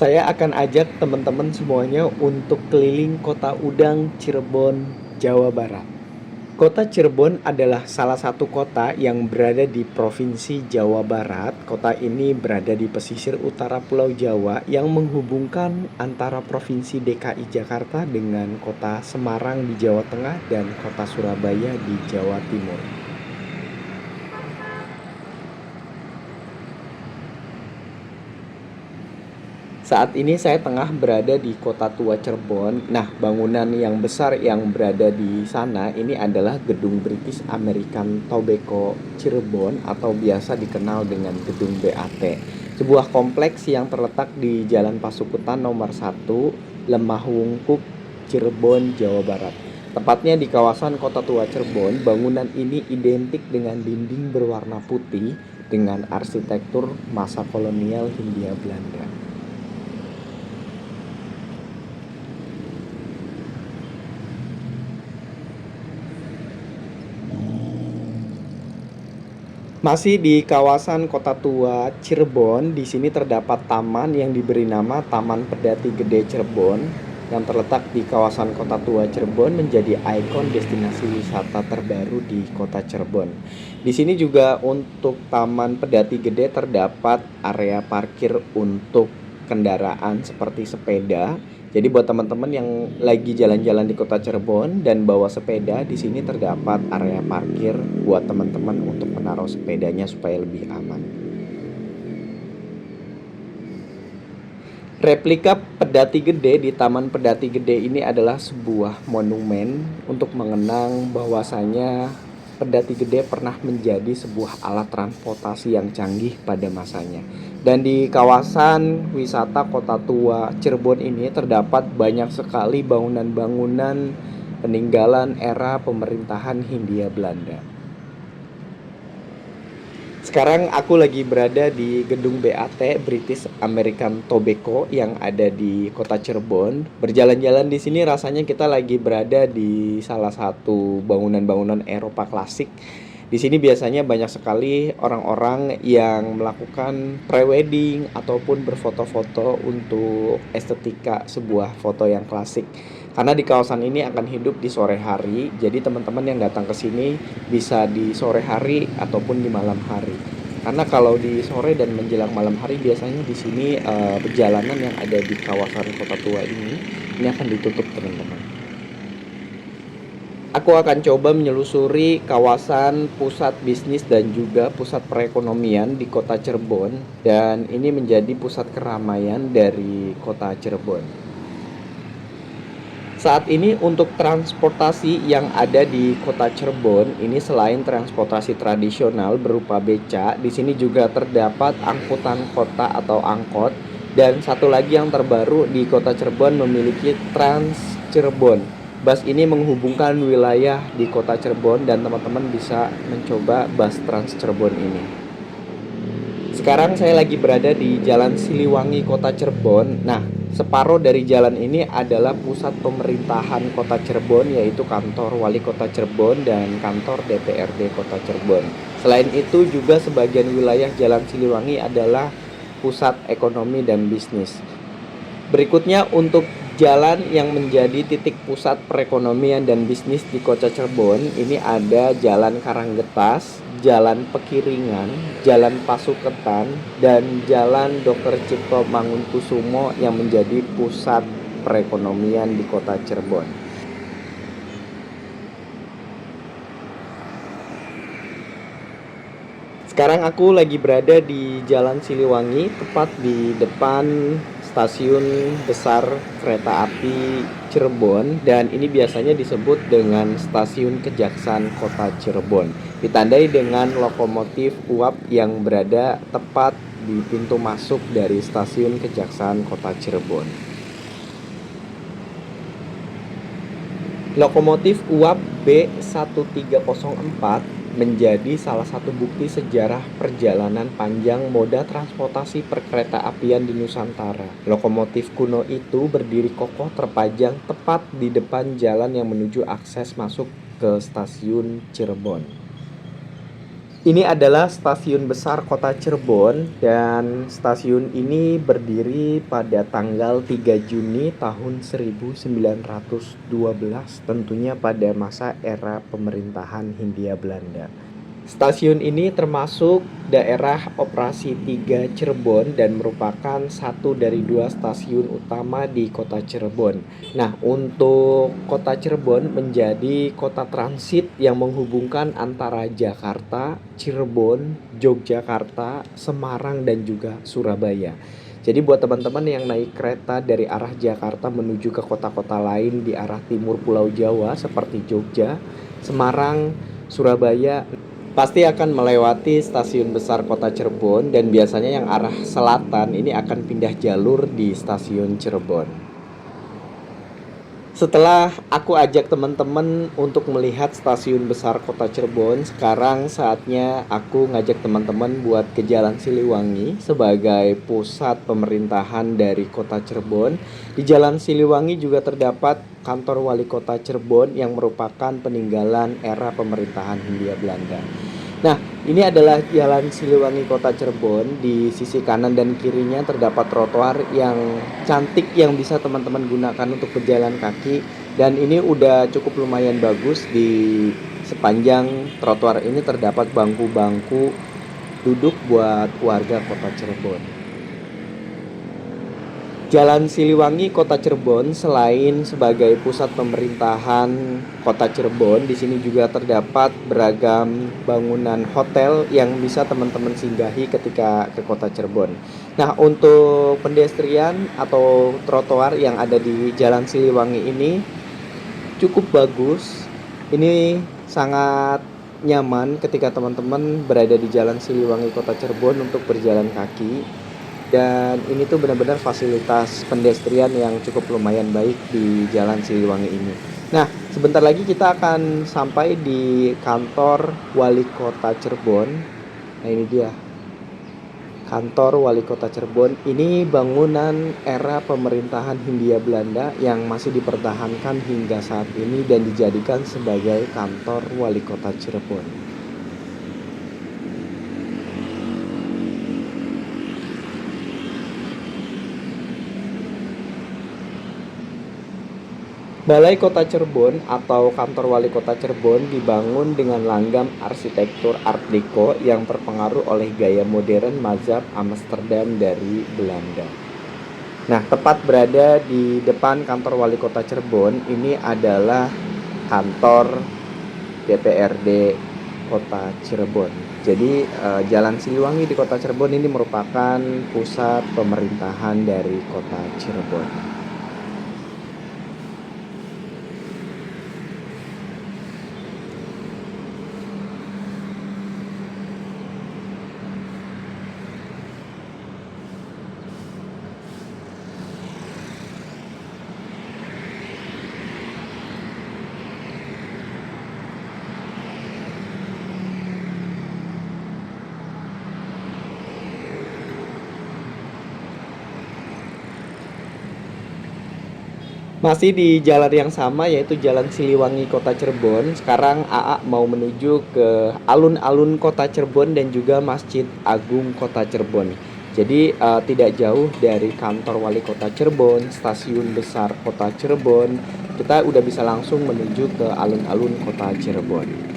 Saya akan ajak teman-teman semuanya untuk keliling Kota Udang, Cirebon, Jawa Barat. Kota Cirebon adalah salah satu kota yang berada di Provinsi Jawa Barat. Kota ini berada di pesisir utara Pulau Jawa yang menghubungkan antara Provinsi DKI Jakarta dengan Kota Semarang di Jawa Tengah dan Kota Surabaya di Jawa Timur. Saat ini saya tengah berada di Kota Tua Cirebon. Nah, bangunan yang besar yang berada di sana ini adalah Gedung British American Tobacco Cirebon atau biasa dikenal dengan Gedung BAT. Sebuah kompleks yang terletak di Jalan Pasukutan nomor 1, Lemah Wungkuk, Cirebon, Jawa Barat. Tepatnya di kawasan Kota Tua Cirebon, bangunan ini identik dengan dinding berwarna putih dengan arsitektur masa kolonial Hindia Belanda. Masih di kawasan Kota Tua Cirebon, di sini terdapat taman yang diberi nama Taman Pedati Gede Cirebon yang terletak di kawasan Kota Tua Cirebon menjadi ikon destinasi wisata terbaru di Kota Cirebon. Di sini juga untuk Taman Pedati Gede terdapat area parkir untuk kendaraan seperti sepeda. Jadi buat teman-teman yang lagi jalan-jalan di Kota Cirebon dan bawa sepeda, di sini terdapat area parkir buat teman-teman untuk menaruh sepedanya supaya lebih aman. Replika Pedati Gede di Taman Pedati Gede ini adalah sebuah monumen untuk mengenang bahwasanya Pedati Gede pernah menjadi sebuah alat transportasi yang canggih pada masanya. Dan di kawasan wisata Kota Tua Cirebon ini terdapat banyak sekali bangunan-bangunan peninggalan era pemerintahan Hindia Belanda. Sekarang aku lagi berada di gedung BAT British American Tobacco yang ada di Kota Cirebon. Berjalan-jalan di sini rasanya kita lagi berada di salah satu bangunan-bangunan Eropa klasik. Di sini biasanya banyak sekali orang-orang yang melakukan pre-wedding ataupun berfoto-foto untuk estetika sebuah foto yang klasik. Karena di kawasan ini akan hidup di sore hari, jadi teman-teman yang datang ke sini bisa di sore hari ataupun di malam hari. Karena kalau di sore dan menjelang malam hari biasanya di sini perjalanan yang ada di kawasan Kota Tua ini akan ditutup teman-teman. Aku akan coba menyelusuri kawasan pusat bisnis dan juga pusat perekonomian di Kota Cirebon, dan ini menjadi pusat keramaian dari Kota Cirebon. Saat ini untuk transportasi yang ada di Kota Cirebon ini selain transportasi tradisional berupa beca, di sini juga terdapat angkutan kota atau angkot, dan satu lagi yang terbaru di Kota Cirebon memiliki Trans Cirebon. Bus ini menghubungkan wilayah di Kota Cirebon dan teman-teman bisa mencoba bus Trans Cirebon ini. Sekarang saya lagi berada di Jalan Siliwangi Kota Cirebon. Nah, separuh dari jalan ini adalah pusat pemerintahan Kota Cirebon, yaitu kantor Wali Kota Cirebon dan kantor DPRD Kota Cirebon. Selain itu juga sebagian wilayah Jalan Siliwangi adalah pusat ekonomi dan bisnis. Berikutnya untuk jalan yang menjadi titik pusat perekonomian dan bisnis di Kota Cirebon ini ada Jalan Karanggetas, Jalan Pekiringan, Jalan Pasuketan, dan Jalan Dr. Cipto Mangunkusumo yang menjadi pusat perekonomian di Kota Cirebon. Sekarang aku lagi berada di Jalan Siliwangi, tepat di depan stasiun besar kereta api Cirebon, dan ini biasanya disebut dengan Stasiun Kejaksaan Kota Cirebon. Ditandai dengan lokomotif uap yang berada tepat di pintu masuk dari Stasiun Kejaksaan Kota Cirebon. Lokomotif uap B1304 menjadi salah satu bukti sejarah perjalanan panjang moda transportasi perkereta-apian di Nusantara. Lokomotif kuno itu berdiri kokoh terpajang tepat di depan jalan yang menuju akses masuk ke stasiun Cirebon. Ini adalah stasiun besar Kota Cirebon dan stasiun ini berdiri pada tanggal 3 Juni tahun 1912, tentunya pada masa era pemerintahan Hindia Belanda. Stasiun ini termasuk daerah operasi 3 Cirebon dan merupakan satu dari dua stasiun utama di kota Cirebon. Nah, untuk kota Cirebon menjadi kota transit yang menghubungkan antara Jakarta, Cirebon, Yogyakarta, Semarang, dan juga Surabaya. Jadi buat teman-teman yang naik kereta dari arah Jakarta menuju ke kota-kota lain di arah timur Pulau Jawa seperti Jogja, Semarang, Surabaya, pasti akan melewati stasiun besar kota Cirebon dan biasanya yang arah selatan ini akan pindah jalur di stasiun Cirebon. Setelah aku ajak teman-teman untuk melihat stasiun besar kota Cirebon, sekarang saatnya aku ngajak teman-teman buat ke Jalan Siliwangi sebagai pusat pemerintahan dari kota Cirebon. Di Jalan Siliwangi juga terdapat kantor wali kota Cirebon yang merupakan peninggalan era pemerintahan Hindia Belanda. Nah, ini adalah Jalan Siliwangi Kota Cirebon. Di sisi kanan dan kirinya terdapat trotoar yang cantik yang bisa teman-teman gunakan untuk berjalan kaki. Dan ini udah cukup lumayan bagus. Di sepanjang trotoar ini terdapat bangku-bangku duduk buat warga Kota Cirebon. Jalan Siliwangi Kota Cirebon selain sebagai pusat pemerintahan Kota Cirebon, di sini juga terdapat beragam bangunan hotel yang bisa teman-teman singgahi ketika ke Kota Cirebon. Nah, untuk pedestrian atau trotoar yang ada di Jalan Siliwangi ini cukup bagus. Ini sangat nyaman ketika teman-teman berada di Jalan Siliwangi Kota Cirebon untuk berjalan kaki. Dan ini tuh benar-benar fasilitas pedestrian yang cukup lumayan baik di Jalan Siliwangi ini. Nah, sebentar lagi kita akan sampai di kantor Wali Kota Cirebon. Nah, ini dia. Kantor Wali Kota Cirebon ini bangunan era pemerintahan Hindia Belanda yang masih dipertahankan hingga saat ini dan dijadikan sebagai kantor Wali Kota Cirebon. Balai Kota Cirebon atau Kantor Wali Kota Cirebon dibangun dengan langgam arsitektur Art Deco yang terpengaruh oleh gaya modern mazhab Amsterdam dari Belanda. Nah, tepat berada di depan Kantor Wali Kota Cirebon ini adalah kantor DPRD Kota Cirebon. Jadi Jalan Siliwangi di Kota Cirebon ini merupakan pusat pemerintahan dari Kota Cirebon. Masih di jalan yang sama yaitu Jalan Siliwangi Kota Cirebon. Sekarang AA mau menuju ke alun-alun Kota Cirebon dan juga Masjid Agung Kota Cirebon. Jadi tidak jauh dari kantor Wali Kota Cirebon, stasiun besar Kota Cirebon. Kita udah bisa langsung menuju ke alun-alun Kota Cirebon.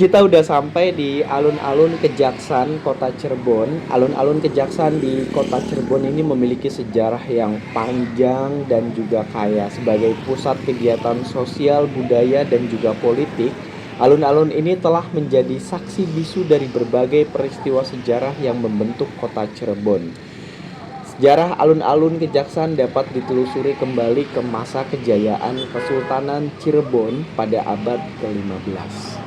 Kita udah sampai di alun-alun Kejaksan Kota Cirebon. Alun-alun Kejaksan di Kota Cirebon ini memiliki sejarah yang panjang dan juga kaya. Sebagai pusat kegiatan sosial, budaya, dan juga politik, alun-alun ini telah menjadi saksi bisu dari berbagai peristiwa sejarah yang membentuk Kota Cirebon. Sejarah alun-alun Kejaksan dapat ditelusuri kembali ke masa kejayaan Kesultanan Cirebon pada abad ke-15.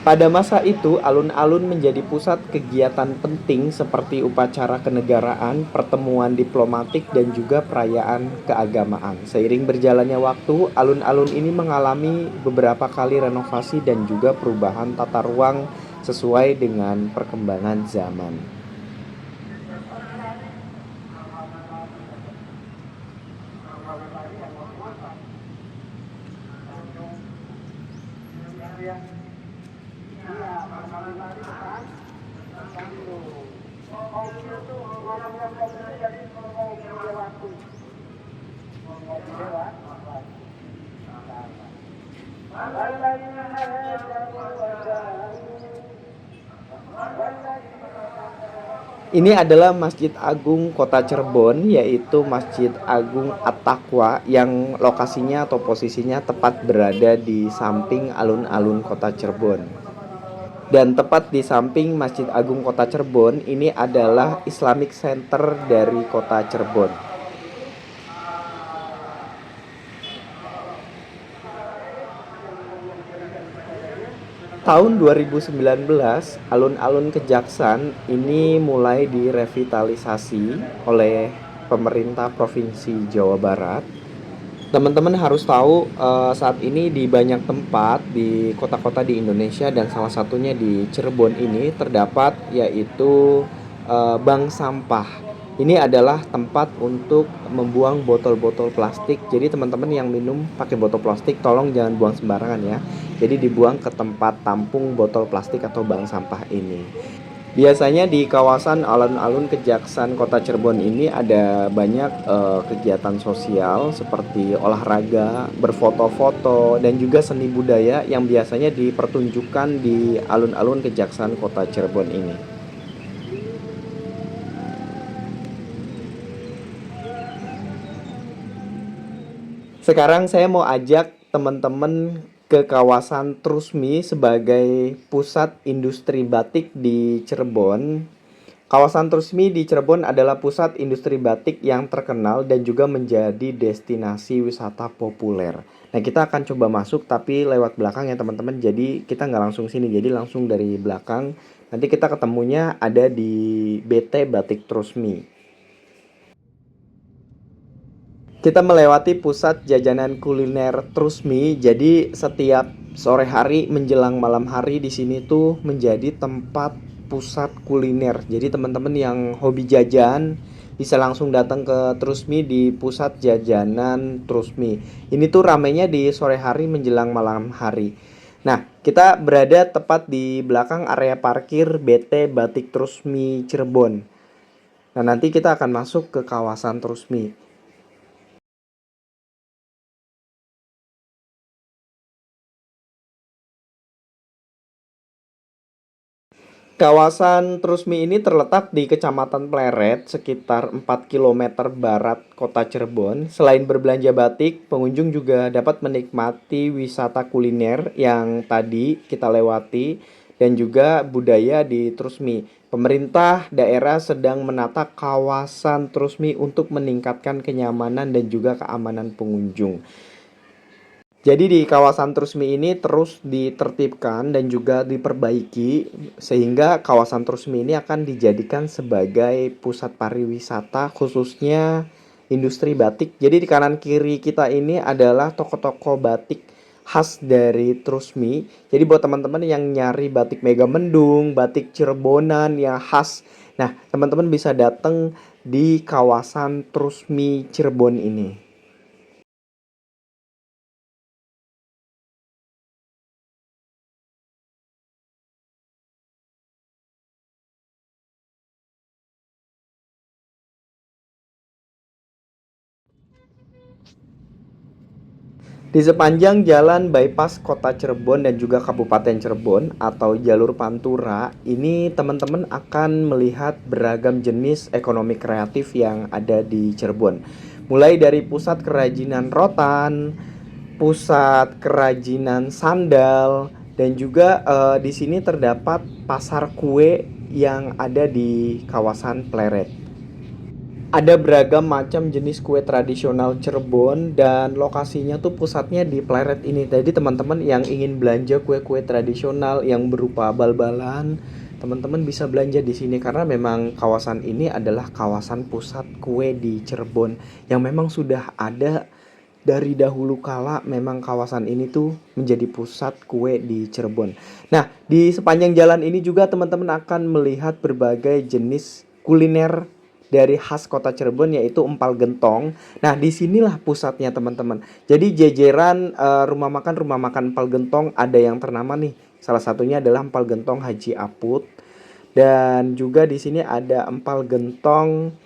Pada masa itu, alun-alun menjadi pusat kegiatan penting seperti upacara kenegaraan, pertemuan diplomatik, dan juga perayaan keagamaan. Seiring berjalannya waktu, alun-alun ini mengalami beberapa kali renovasi dan juga perubahan tata ruang sesuai dengan perkembangan zaman. Ini adalah Masjid Agung Kota Cirebon, yaitu Masjid Agung At-Taqwa yang lokasinya atau posisinya tepat berada di samping alun-alun Kota Cirebon. Dan tepat di samping Masjid Agung Kota Cirebon ini adalah Islamic Center dari Kota Cirebon. Tahun 2019, alun-alun Kejaksan ini mulai direvitalisasi oleh pemerintah Provinsi Jawa Barat. Teman-teman harus tahu saat ini di banyak tempat di kota-kota di Indonesia dan salah satunya di Cirebon ini terdapat yaitu bank sampah. Ini adalah tempat untuk membuang botol-botol plastik. Jadi teman-teman yang minum pakai botol plastik tolong jangan buang sembarangan ya. Jadi dibuang ke tempat tampung botol plastik atau bank sampah ini. Biasanya di kawasan alun-alun Kejaksan Kota Cirebon ini ada banyak kegiatan sosial seperti olahraga, berfoto-foto, dan juga seni budaya yang biasanya dipertunjukkan di alun-alun Kejaksan Kota Cirebon ini. Sekarang saya mau ajak teman-teman ke kawasan Trusmi sebagai pusat industri batik di Cirebon. Kawasan Trusmi di Cirebon adalah pusat industri batik yang terkenal dan juga menjadi destinasi wisata populer. Nah, kita akan coba masuk tapi lewat belakang ya teman-teman. Jadi kita nggak langsung sini, jadi langsung dari belakang. Nanti kita ketemunya ada di BT Batik Trusmi. Kita melewati pusat jajanan kuliner Trusmi. Jadi setiap sore hari menjelang malam hari di sini tuh menjadi tempat pusat kuliner. Jadi teman-teman yang hobi jajan bisa langsung datang ke Trusmi di pusat jajanan Trusmi. Ini tuh ramainya di sore hari menjelang malam hari. Nah, kita berada tepat di belakang area parkir BT Batik Trusmi Cirebon. Nah, nanti kita akan masuk ke kawasan Trusmi. Kawasan Trusmi ini terletak di Kecamatan Pleret, sekitar 4 kilometer barat kota Cirebon. Selain berbelanja batik, pengunjung juga dapat menikmati wisata kuliner yang tadi kita lewati dan juga budaya di Trusmi. Pemerintah daerah sedang menata kawasan Trusmi untuk meningkatkan kenyamanan dan juga keamanan pengunjung. Jadi di kawasan Trusmi ini terus ditertibkan dan juga diperbaiki sehingga kawasan Trusmi ini akan dijadikan sebagai pusat pariwisata khususnya industri batik. Jadi di kanan kiri kita ini adalah toko-toko batik khas dari Trusmi. Jadi buat teman-teman yang nyari batik Megamendung, batik Cirebonan yang khas. Nah, teman-teman bisa datang di kawasan Trusmi Cirebon ini. Di sepanjang jalan bypass Kota Cirebon dan juga Kabupaten Cirebon atau jalur Pantura, ini teman-teman akan melihat beragam jenis ekonomi kreatif yang ada di Cirebon. Mulai dari pusat kerajinan rotan, pusat kerajinan sandal, dan juga di sini terdapat pasar kue yang ada di kawasan Pleret. Ada beragam macam jenis kue tradisional Cirebon dan lokasinya tuh pusatnya di Pleret ini. Jadi teman-teman yang ingin belanja kue-kue tradisional yang berupa bal-balan, teman-teman bisa belanja di sini karena memang kawasan ini adalah kawasan pusat kue di Cirebon yang memang sudah ada dari dahulu kala. Memang kawasan ini tuh menjadi pusat kue di Cirebon. Nah, di sepanjang jalan ini juga teman-teman akan melihat berbagai jenis kuliner dari khas kota Cirebon yaitu empal gentong. Nah, disinilah pusatnya teman-teman. Jadi jajaran rumah makan empal gentong ada yang ternama nih. Salah satunya adalah empal gentong Haji Aput dan juga di sini ada empal gentong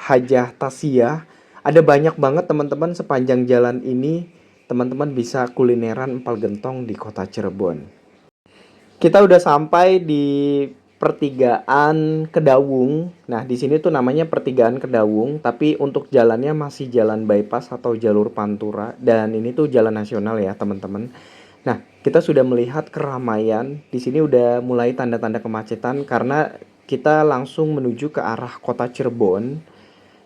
Hajah Tasya. Ada banyak banget teman-teman sepanjang jalan ini. Teman-teman bisa kulineran empal gentong di kota Cirebon. Kita udah sampai di pertigaan Kedawung. Nah, di sini tuh namanya pertigaan Kedawung, tapi untuk jalannya masih jalan bypass atau jalur Pantura dan ini tuh jalan nasional ya, teman-teman. Nah, kita sudah melihat keramaian. Di sini udah mulai tanda-tanda kemacetan karena kita langsung menuju ke arah kota Cirebon.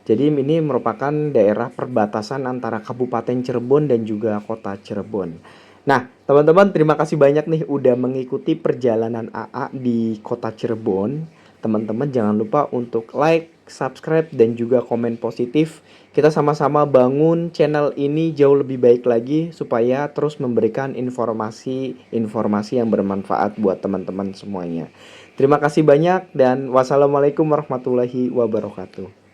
Jadi ini merupakan daerah perbatasan antara Kabupaten Cirebon dan juga Kota Cirebon. Nah, teman-teman terima kasih banyak nih udah mengikuti perjalanan AA di Kota Cirebon. Teman-teman jangan lupa untuk like, subscribe, dan juga komen positif. Kita sama-sama bangun channel ini jauh lebih baik lagi supaya terus memberikan informasi-informasi yang bermanfaat buat teman-teman semuanya. Terima kasih banyak dan wassalamualaikum warahmatullahi wabarakatuh.